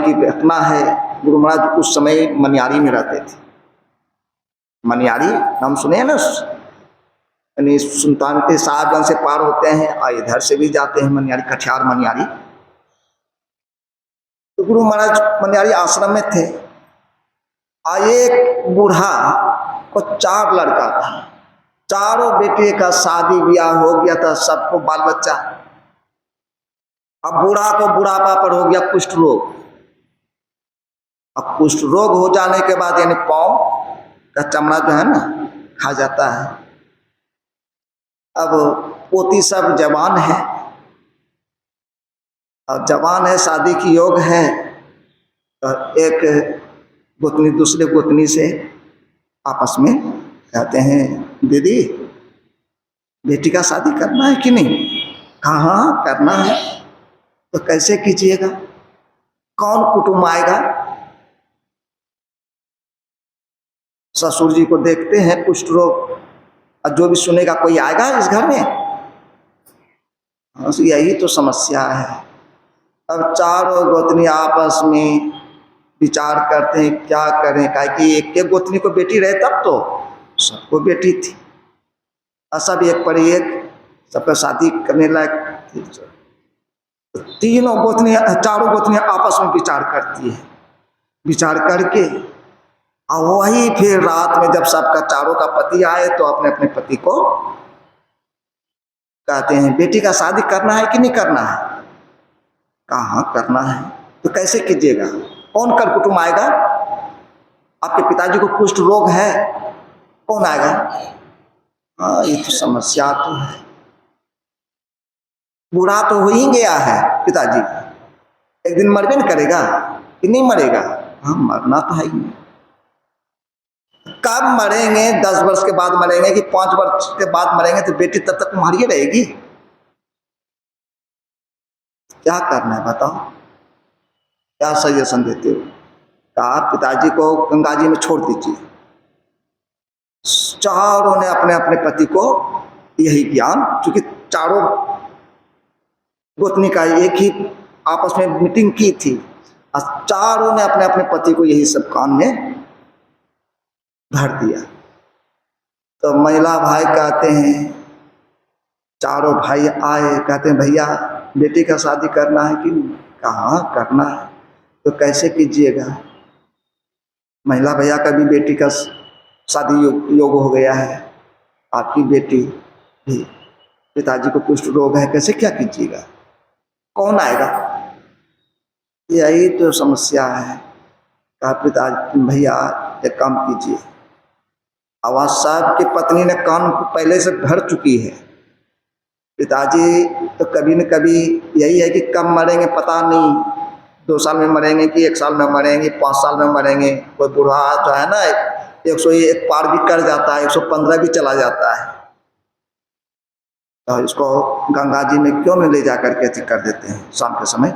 की घटना है। गुरु महाराज उस समय मनियारी में रहते थे। मनियारी नाम सुने हैं ना, यानी सुल्तान के साहबगंज से पार होते हैं और इधर से भी जाते हैं मनियारी, कटिहार मनियारी। तो गुरु महाराज मनियारी आश्रम में थे। एक बूढ़ा को 4 लड़का था, चारों बेटे का शादी ब्याह हो गया था, सबको बाल बच्चा। अब बूढ़ा को बुढ़ापा पर हो गया कुष्ठ रोग। अब कुष्ठ रोग हो जाने के बाद यानी पांव का चमड़ा जो है ना खा जाता है। अब पोती सब जवान है, और जवान है, शादी की योग है। तो एक गोतनी दूसरे गोतनी से आपस में कहते हैं, दीदी बेटी का शादी करना है कि नहीं? कहाँ करना है। तो कैसे कीजिएगा, कौन कुटुंब आएगा? ससुर जी को देखते हैं कुष्ठ रोग, और जो भी सुनेगा कोई आएगा इस घर में? यही तो समस्या है। अब चारों गोतनी आपस में विचार करते हैं क्या करें, काहे कि एक गोतनी को बेटी रहे तब तो सबको बेटी थी, और सब एक पर एक सबका शादी करने लायक थी। तीनों गोतनियां, चारों गोतनियां आपस में विचार करती है। विचार करके और वही फिर रात में जब सबका चारों का पति आए तो अपने अपने पति को कहते हैं, बेटी का शादी करना है कि नहीं करना है? कहाँ करना है। तो कैसे कीजिएगा, कौन कर कुटुंब आएगा? आपके पिताजी को कुष्ठ रोग है, कौन आएगा? हाँ ये तो समस्या तो है। बूढ़ा तो हो ही गया है पिताजी, एक दिन मरबे न करेगा कि नहीं मरेगा? हाँ मरना तो है ही। कब मरेंगे? 10 वर्ष के बाद मरेंगे कि 5 वर्ष के बाद मरेंगे? तो बेटी तब तक तुम्हारी रहेगी। क्या करना है बताओ, क्या सजेशन देते हो? कहा पिताजी को गंगा जी में छोड़ दीजिए। चारों ने अपने अपने पति को यही ज्ञान, क्योंकि चारों गोतनी का एक ही आपस में मीटिंग की थी, और चारों ने अपने अपने पति को यही सब कान में भर दिया। तो महिला भाई कहते हैं, चारों भाई आए, कहते हैं भैया बेटी का शादी करना है कि नहीं? कहाँ करना है, तो कैसे कीजिएगा? महिला भैया का भी बेटी का शादी योग हो गया है, आपकी बेटी भी, पिताजी को कुष्ठ रोग है, कैसे क्या कीजिएगा? कौन आएगा? यही तो समस्या है। कहा पिताजी भैया एक काम कीजिए। आवाज साहब की पत्नी ने कान पहले से भर चुकी है। पिताजी तो कभी न कभी यही है कि कब मरेंगे पता नहीं, 2 साल में मरेंगे कि 1 साल में मरेंगे, 5 साल में मरेंगे। कोई बूढ़ा जो है ना 101 पार भी कर जाता है, 115 भी चला जाता है। तो इसको गंगा जी में क्यों नहीं ले जा करके अति कर देते हैं शाम के समय।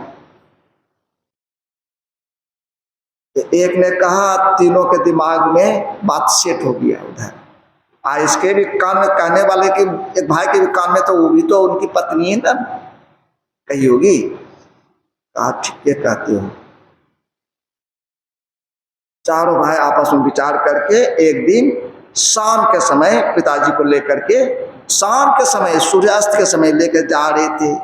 एक ने कहा, तीनों के दिमाग में बात सेट हो गया उधर। इसके भी कान में, कहने वाले के एक भाई के भी कान में, तो वो भी तो उनकी पत्नी है ना कही होगी। कहा ठीक है कहते हो। चारों भाई आपस में विचार करके एक दिन शाम के समय पिताजी को लेकर के, शाम के समय सूर्यास्त के समय लेकर जा रहे थे।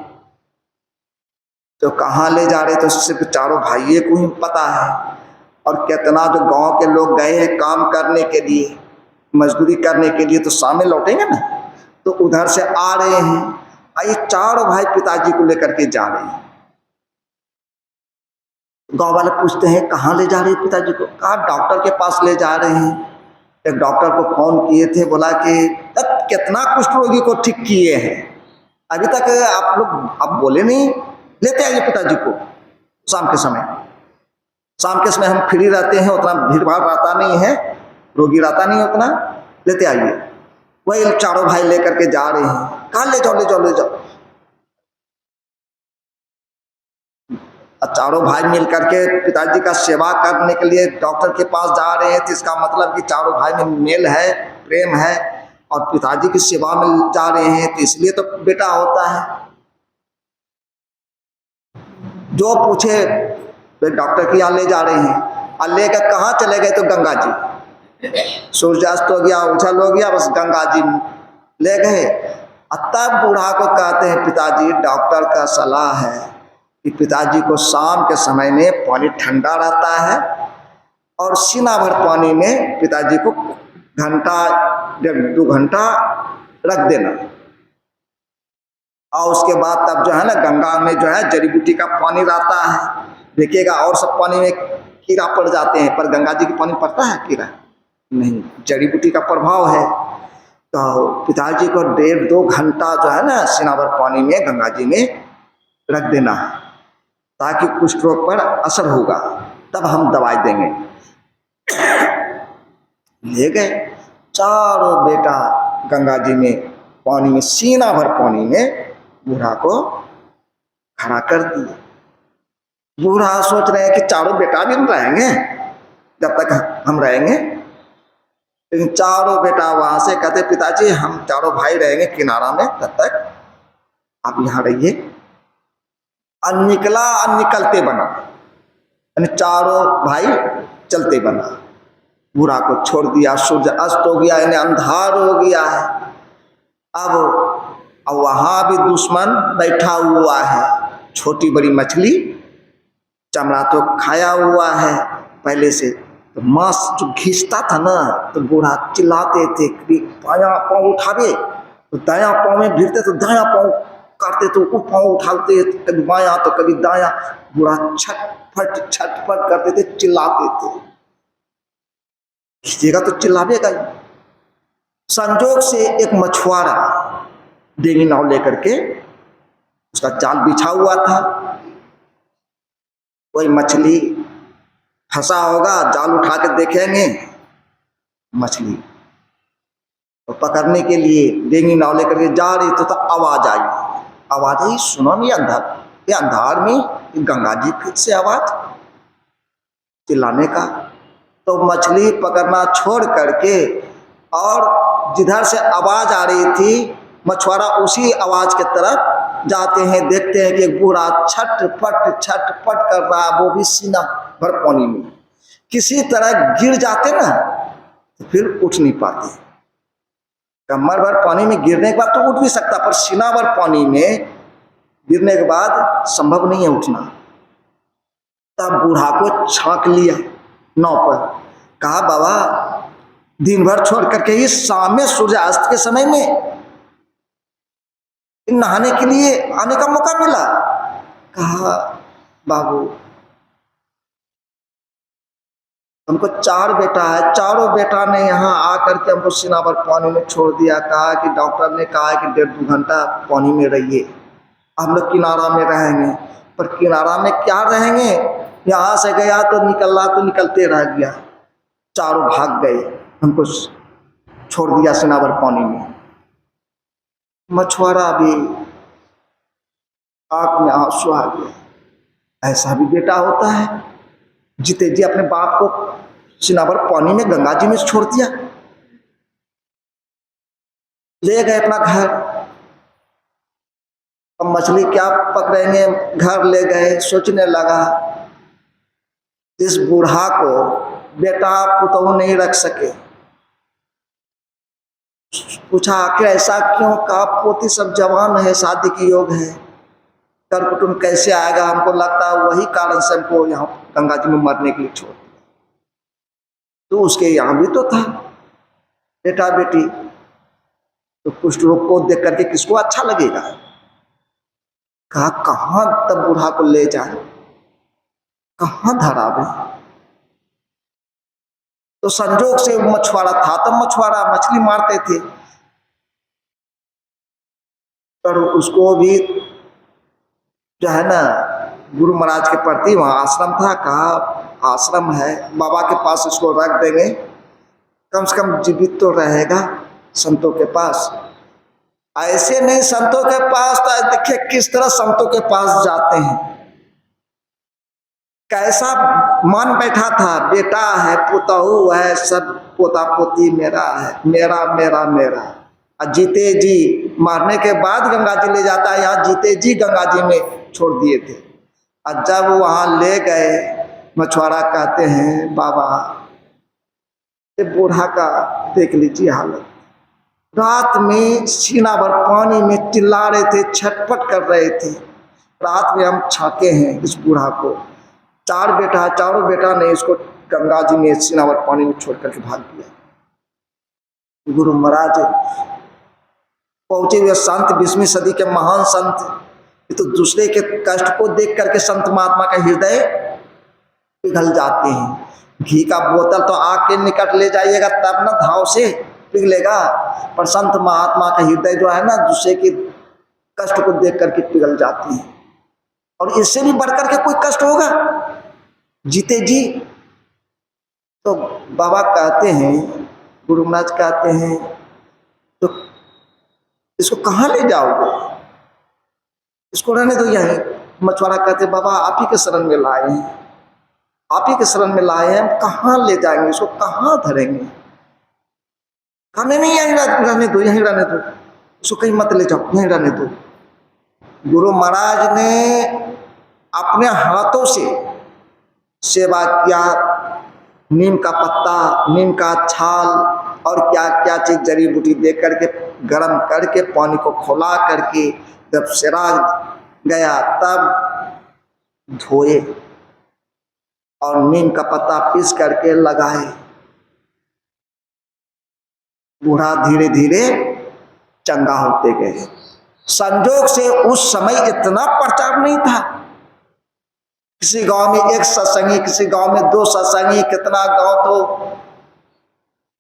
तो कहाँ ले जा रहे थे सिर्फ चारों भाइयों को ही पता है, और कितना जो गांव के लोग गए हैं काम करने के लिए, मजदूरी करने के लिए, तो शाम में लौटेंगे ना। तो उधर से आ रहे हैं, ये चारों भाई पिताजी को लेकर के जा रहे हैं। गांव वाले पूछते हैं कहाँ ले जा रहे हैं पिताजी को? कहा डॉक्टर के पास ले जा रहे हैं। एक डॉक्टर को फोन किए थे, बोला कि कितना कुष्ठ रोगी को ठीक किए हैं, अभी तक आप लोग अब बोले नहीं, लेते आइए पिताजी को शाम के समय। शाम के समय हम फ्री रहते हैं, उतना भीड़ भाड़ रहता नहीं है, रोगी रहता नहीं उतना, लेते आइए। वही चारों भाई लेकर के जा रहे हैं। कहा ले जाओ ले जाओ ले जाओ। चारों भाई मिल करके पिताजी का सेवा करने के लिए डॉक्टर के पास जा रहे हैं। तो इसका मतलब कि चारों भाई में मेल है, प्रेम है, और पिताजी की सेवा में जा रहे हैं, तो इसलिए तो बेटा होता है। जो पूछे वे डॉक्टर के यहाँ ले जा रहे हैं और लेकर कहाँ चले गए तो गंगा जी। सूर्यास्त हो गया, उछल हो गया, बस गंगा जी ले गए। तब बूढ़ा को कहते हैं पिताजी डॉक्टर का सलाह है कि पिताजी को शाम के समय में पानी ठंडा रहता है और सीना भर पानी में पिताजी को घंटा 1.5-2 घंटा रख देना, और उसके बाद तब जो है ना गंगा में जो है जड़ी बूटी का पानी रहता है। देखिएगा और सब पानी में कीड़ा पड़ जाते हैं, पर गंगा जी के पानी पड़ता है कीड़ा नहीं, जड़ी बूटी का प्रभाव है। तो पिताजी को 1.5-2 घंटा जो है ना सीना भर पानी में गंगा जी में रख देना है, ताकि कुष्ठ रोग पर असर होगा, तब हम दवाई देंगे। ले गए चारों बेटा गंगा जी में पानी में सीना भर पानी में बूढ़ा को खड़ा कर दिया। बूढ़ा सोच रहे हैं कि चारों बेटा भी रहेंगे जब तक हम रहेंगे, लेकिन चारों बेटा वहां से कहते पिताजी हम चारों भाई रहेंगे किनारा में, तब तक आप यहां रहिए। और निकला और निकलते बना, यानी चारों भाई चलते बना। बूढ़ा को छोड़ दिया, सूर्य अस्त हो गया, यानी अंधार हो गया है। अब वहां भी दुश्मन बैठा हुआ है, छोटी बड़ी मछली, चमड़ा तो खाया हुआ है पहले से, तो मांस जो घिसता था ना, तो बूढ़ा चिल्लाते थे कि बायां पाँव उठावे तो दायां पाँव में भिड़ते, तो दायां पाँव काटते तो वो पाँव उठाते, कभी बायां तो कभी दायां। बूढ़ा छटपट छटपट करते थे, चिल्लाते थे। खींचेगा तो चिल्लावेगा ही। संजोग से एक मछुआरा डेंगी नाव लेकर के, उसका जाल बिछा हुआ था, कोई मछली फंसा होगा, जाल उठा के देखेंगे मछली, तो पकड़ने के लिए डेंगी नाव लेकर के जा रही तो आवाज आई। आवाज आई, सुनो नहीं, अंधार में गंगा जी से आवाज चिल्लाने का। तो मछली पकड़ना छोड़ करके और जिधर से आवाज आ रही थी, मछुआरा उसी आवाज के तरफ जाते हैं। देखते हैं कि एक बूढ़ा छटपट कर रहा है, वो भी सीना भर पानी में। किसी तरह गिर जाते ना तो फिर उठ नहीं पाते। कमर भर पानी में गिरने के बाद तो उठ भी सकता, पर सीना भर पानी में गिरने के बाद संभव नहीं है उठना। तब बूढ़ा को छांक लिया नाव पर, कहा बाबा दिन भर छोड़ करके इस शाम में सूर्यास्त के समय में नहाने के लिए आने का मौका मिला। कहा बाबू हमको 4 बेटा है, चारों बेटा ने यहाँ आकर के हमको सीना भर पानी में छोड़ दिया। कहा कि डॉक्टर ने कहा कि 1.5-2 घंटा पानी में रहिए, हम लोग किनारा में रहेंगे। पर किनारा में क्या रहेंगे, यहाँ से गया तो निकलना तो निकलते रह गया। चारों भाग गए, हमको छोड़ दिया सीना भर पानी में। मछुआरा भी आंख में आंसू आ गया। ऐसा भी बेटा होता है, जीते जी अपने बाप को सीना भर पानी में गंगा जी में छोड़ दिया। ले गए अपना घर, अब मछली क्या पकड़ेंगे, घर ले गए। सोचने लगा इस बूढ़ा को बेटा पुतहु नहीं रख सके। पूछा कि ऐसा क्यों? कहा पोती सब जवान है, शादी की योग है, कर कुटुंब कैसे आएगा? हमको लगता है वही कारण से हमको यहाँ गंगा जी में मरने के लिए छोड़ दिया। तो उसके यहाँ भी तो था बेटा बेटी, तो कुछ लोग को देख करके किसको अच्छा लगेगा। कहा कहाँ तब बूढ़ा को ले जाए, कहाँ धरावे। तो संजोग से मछुआरा था, तो मछुआरा मछली मारते थे, पर उसको भी जो है ना गुरु महाराज के प्रति वहाँ आश्रम था। कहा आश्रम है, बाबा के पास इसको रख देंगे, कम से कम जीवित तो रहेगा संतों के पास। ऐसे नहीं संतों के पास, तो देखिए किस तरह संतों के पास जाते हैं, कैसा मान बैठा था, बेटा है पुतहु है, सब पोता पोती मेरा है, मेरा मेरा मेरा। और जीते जी मारने के बाद गंगा जी ले जाता है, यहाँ जीते जी गंगा जी में छोड़ दिए थे। और जब वहाँ ले गए, मछुआरा कहते हैं बाबा ये बूढ़ा का देख लीजिए हालत, रात में सीना भर पानी में चिल्ला रहे थे, छटपट कर रहे थे। रात में हम छाके हैं इस बूढ़ा को, चार बेटा, चारों बेटा ने इसको गंगा जी में सीना भर पानी में छोड़ करके भाग दिया। गुरु महाराज पहुंचे हुए संत, 20वीं सदी के महान संत, ये तो दूसरे के कष्ट को देख करके संत महात्मा का हृदय पिघल जाते हैं। घी का बोतल तो आग के निकट ले जाइएगा तब ना धाव से पिघलेगा, पर संत महात्मा का हृदय जो है ना दूसरे के कष्ट को देख करके पिघल जाती है। और इससे भी बढ़कर के कोई कष्ट होगा जीते जी? तो बाबा कहते हैं, गुरु महाराज कहते हैं, तो इसको कहाँ ले जाओगे, इसको रहने दो यहीं। मछुआरा कहते बाबा आप ही के शरण में लाए हैं, आप ही के शरण में लाए हैं, हम कहाँ ले जाएंगे इसको, कहाँ धरेंगे? कहने नहीं यहीं रहने दो, यहीं रहने दो, इसको कहीं मत ले जाओ, यहीं रहने दो। गुरु महाराज ने अपने हाथों से सेवा किया, नीम का पत्ता, नीम का छाल और क्या क्या चीज जड़ी बूटी दे करके गर्म करके पानी को खौला करके जब सिरा गया तब धोए और नीम का पत्ता पीस करके लगाए। बूढ़ा धीरे धीरे चंगा होते गए। संजोग से उस समय इतना प्रचार नहीं था, किसी गांव में एक सत्संगी, किसी गांव में 2 सत्संगी, कितना गांव तो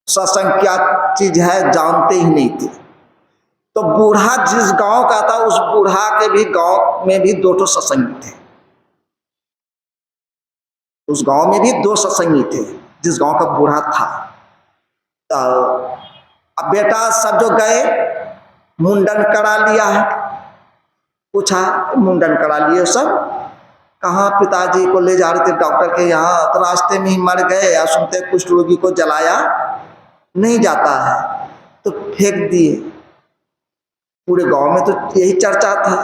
सत्संग क्या चीज है जानते ही नहीं थे। तो बूढ़ा जिस गांव का था उस बूढ़ा के भी गांव में भी 2 सत्संगी थे, उस गांव में भी 2 सत्संगी थे जिस गांव का बूढ़ा था। तो अब बेटा सब जो गए मुंडन करा लिया है, पूछा मुंडन करा लिए सब, कहाँ पिताजी को ले जा रहे थे डॉक्टर के यहाँ, तो रास्ते में ही मर गए, या सुनते कुष्ठ रोगी को जलाया नहीं जाता है तो फेंक दिए। पूरे गांव में तो यही चर्चा था,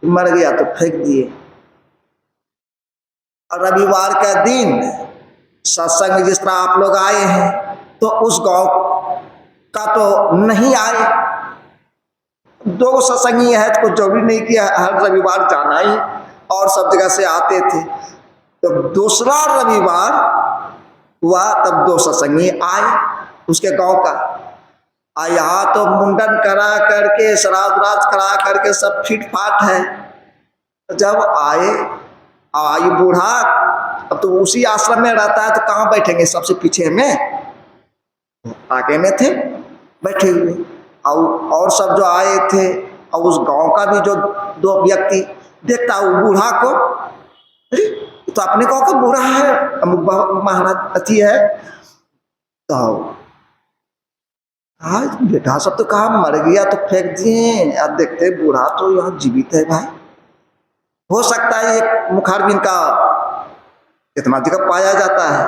मर गया तो फेंक दिए। और रविवार का दिन सत्संग जिस तरह आप लोग आए हैं तो उस गांव का तो नहीं आए, 2 सत्संगी है तो कुछ जरूरी नहीं कि हर रविवार जाना ही, और सब जगह से आते थे। तो दूसरा रविवार हुआ तब 2 सत्संगी आए उसके गांव का, यहाँ तो मुंडन करा करके श्राद्ध करा करके सब फिट फाट है। जब आए बूढ़ा अब तो उसी आश्रम में रहता है तो कहाँ बैठेंगे, सबसे पीछे में, आगे में थे बैठे हुए। और सब जो आए थे और उस गांव का भी जो 2 व्यक्ति देखता वो बूढ़ा को, अरे तो अपने गांव का बूढ़ा है, महाराज अति है। तो आज बेटा सब तो कहा मर गया तो फेंक दिए, अब देखते बूढ़ा तो यहाँ जीवित है भाई, हो सकता है एक मुखारबिन का इतना जगह पाया जाता है।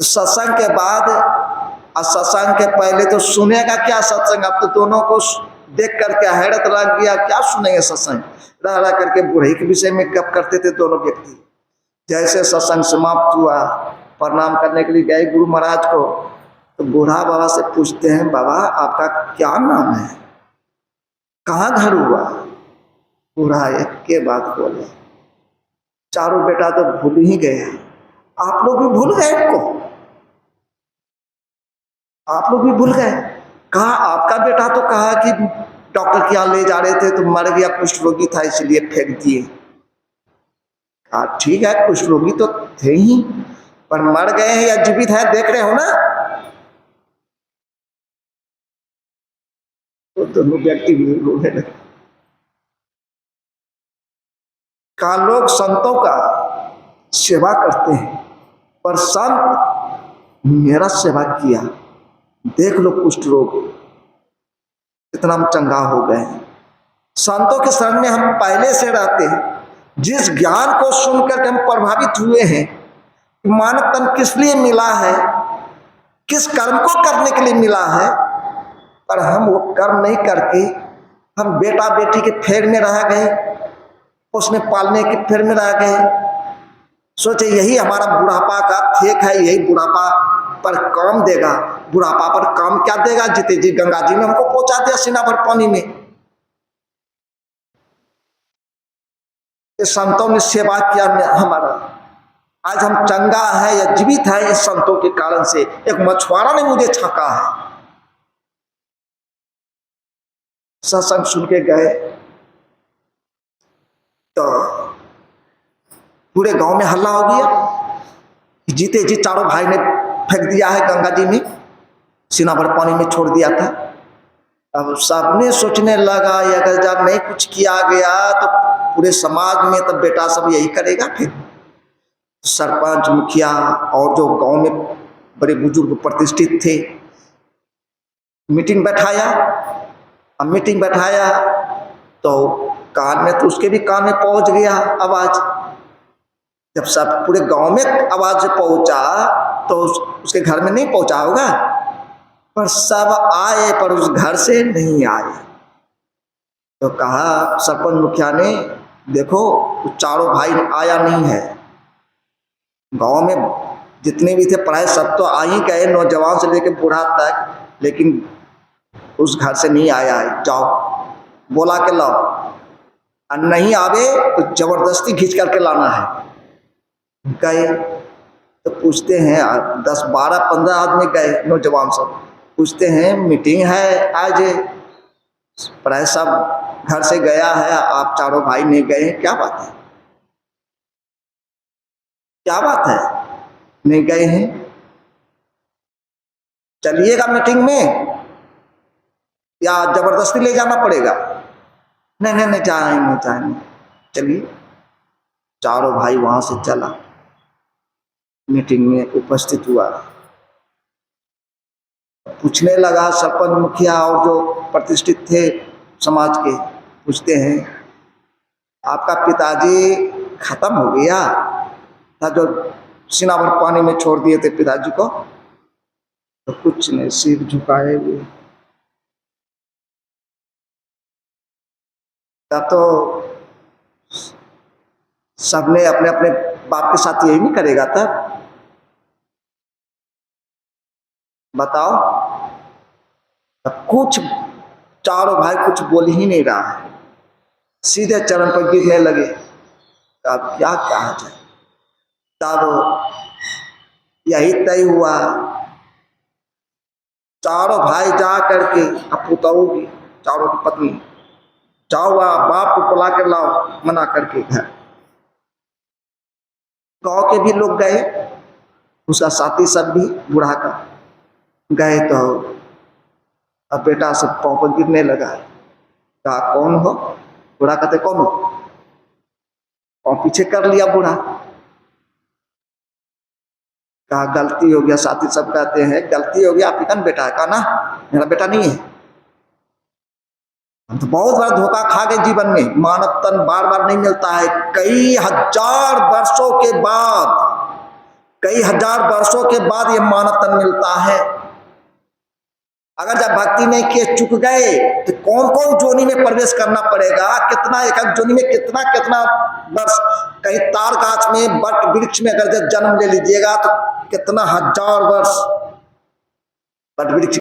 तो सत्संग के बाद और सत्संग के पहले तो सुनेगा क्या सत्संग, अब तो दोनों को देख करके हैरत लग गया, क्या सुनेंगे सत्संग, रह रह करके बूढ़े के विषय में गप करते थे दोनों व्यक्ति। जैसे सत्संग समाप्त हुआ, प्रणाम करने के लिए गए गुरु महाराज को, तो बूढ़ा बाबा से पूछते हैं बाबा आपका क्या नाम है, कहाँ घर हुआ? बूढ़ा एक के बात बोले, चारों बेटा तो भूल ही गए, आप लोग भी भूल गए इनको, आप लोग भी भूल गए। कहा आपका बेटा तो कहा कि डॉक्टर के यहाँ ले जा रहे थे तो मर गया, कुष्ठ रोगी था इसलिए फेंक दिए। कहा ठीक है कुष्ठ रोगी तो थे ही, पर मर गए हैं या जीवित है देख रहे हो ना। तो दोनों व्यक्ति भी रोने लगे। कहा लोग संतों का सेवा करते हैं, पर संत मेरा सेवा किया, देख लो कुष्ठ रोग इतना हम चंगा हो गए। संतों के शरण में हम पहले से रहते हैं, जिस ज्ञान को सुनकर हम प्रभावित हुए हैं, मानव तन किस लिए मिला है, किस कर्म को करने के लिए मिला है, पर हम वो कर्म नहीं करके हम बेटा बेटी के फेर में रह गए, उसने पालने के फिर में रह गए। सोचे यही हमारा बुढ़ापा का ठेक है, यही बुढ़ापा पर काम देगा। बुढ़ापा पर काम क्या देगा? जीते जी गंगा जी में हमको पहुंचा दिया सीना भर पानी में। इस संतों ने सेवा किया हमारा, आज हम चंगा है या जीवित है इस संतों के कारण से। एक मछुआरा ने मुझे छाका है। सत्संग सुन के गए तो पूरे गांव में हल्ला हो गया, जीते जी चारों भाई ने फेंक दिया है गंगा जी में, सीना भर पानी में छोड़ दिया था। अब सबने सोचने लगा ये अगर जब नहीं कुछ किया गया तो पूरे समाज में तब बेटा सब यही करेगा। फिर सरपंच, मुखिया और जो गांव में बड़े बुजुर्ग प्रतिष्ठित थे, मीटिंग बैठाया। अब मीटिंग बैठाया तो कान में, तो उसके भी कान में पहुंच गया आवाज। जब सब पूरे गांव में आवाज पहुंचा तो उसके घर में नहीं पहुंचा होगा, पर सब आए पर उस घर से नहीं आए। तो कहा सरपंच मुखिया ने, देखो चारों भाई आया नहीं है, गांव में जितने भी थे प्राय सब तो आ ही गए, नौजवान से लेकर बूढ़ा तक, लेकिन उस घर से नहीं आया है। जाओ बोला के लाओ, और नहीं आवे तो जबरदस्ती खींच करके लाना है। गए तो पूछते हैं 10, 12, 15 आदमी गए, नौजवान सब पूछते हैं मीटिंग है आज, प्राय सब घर से गया है, आप चारों भाई नहीं गए, क्या बात है? क्या बात है नहीं गए हैं? चलिएगा मीटिंग में या जबरदस्ती ले जाना पड़ेगा? नहीं नहीं नहीं, जाएंगे जाएंगे। चलिए, चारों भाई वहां से चला, मीटिंग में उपस्थित हुआ। पूछने लगा सरपंच मुखिया और जो प्रतिष्ठित थे समाज के, पूछते हैं आपका पिताजी खत्म हो गया था, जो सीना भर पानी में छोड़ दिए थे पिताजी को? तो कुछ नहीं, सिर झुकाए हुए। तो सबने अपने अपने बाप के साथ यही नहीं करेगा तब? बताओ। अब कुछ चारों भाई कुछ बोल ही नहीं रहा है, सीधे चरण पर गिरने लगे। अब क्या कहा जाए? तब यही तय हुआ, चारों भाई जा करके, अब पुतहू की, चारों की पत्नी, जाओ बाप को बुला के लाओ, मना करके घर। गांव के भी लोग गए, उसका साथी सब भी बूढ़ा का गए। तो अब बेटा सब पाँव पर गिरने लगा। कहा कौन हो? बूढ़ा कहते कौन हो? पाँव पीछे कर लिया बूढ़ा। कहा गलती हो गया। साथी सब कहते हैं गलती हो गया, आप ही का बेटा है? कहा ना, मेरा बेटा नहीं है। हम तो बहुत बड़ा धोखा खा गए जीवन में। मानव तन बार बार नहीं मिलता है, कई हजार वर्षों के बाद, कई हजार वर्षों के बाद ये मानव तन मिलता है। अगर जब भक्ति नहीं किए चुक गए तो कौन कौन जोनी में प्रवेश करना पड़ेगा, कितना एक एक जोनी में कितना कितना वर्ष। कहीं तार गाछ में, बट वृक्ष में अगर जन्म ले लीजिएगा तो कितना हजार वर्ष बट वृक्ष